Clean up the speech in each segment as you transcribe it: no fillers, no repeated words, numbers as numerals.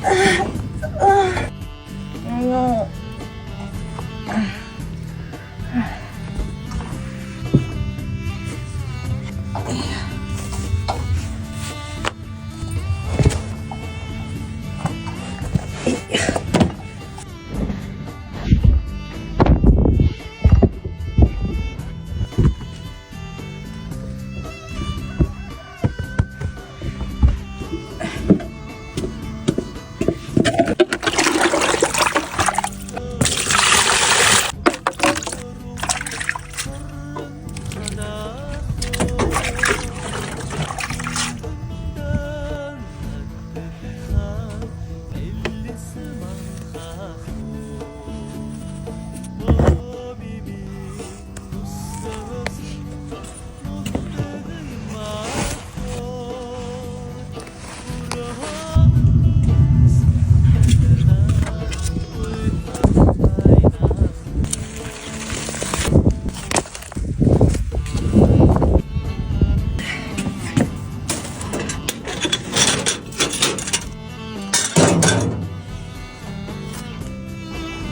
哎呦，哎呀。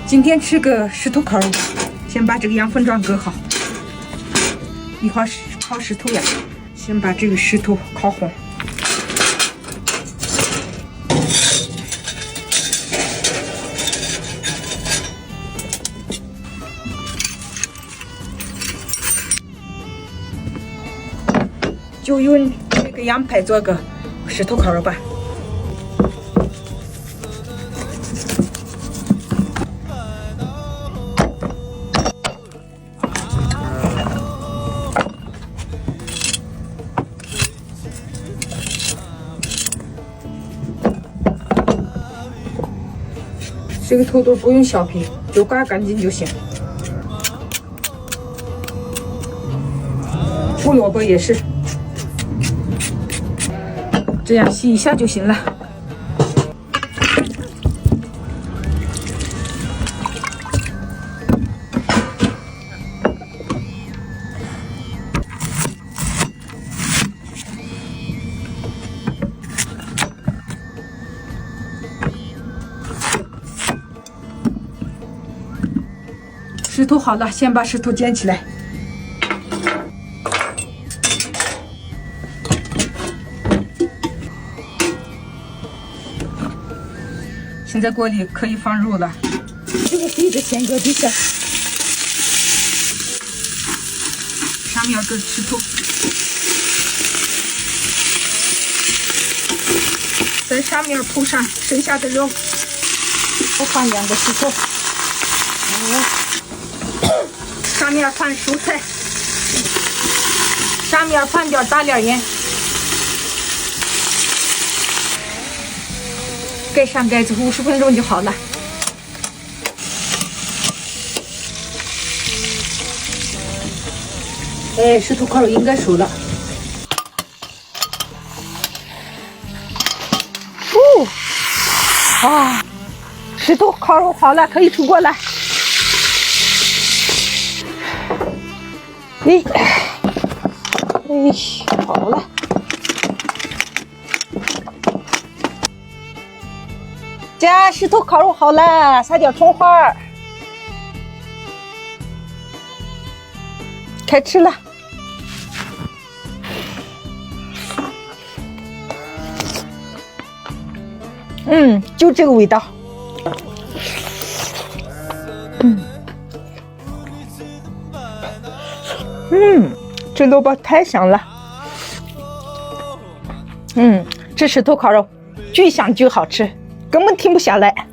今天吃个石头烤肉，先把这个羊粪状搁好。一会儿烤石头呀，先把这个石头烤红。就用这个羊排做个石头烤肉吧。这个土豆不用削皮，就刮干净就行。胡萝卜也是，这样洗一下就行了。石头好了，先把石头捡起来。现在锅里可以放肉了，这个底子先搁底下，上面搁石头，在上面铺上剩下的肉，我放2个石头。上面放蔬菜，上面放点大脸盐，盖上盖子50分钟就好了。哎，石头烤肉应该熟了。石头烤肉好了，可以出锅了。好了，这石头烤肉好了，撒点葱花，开吃了。就这个味道。这萝卜太香了。这石头烤肉巨香巨好吃，根本停不下来。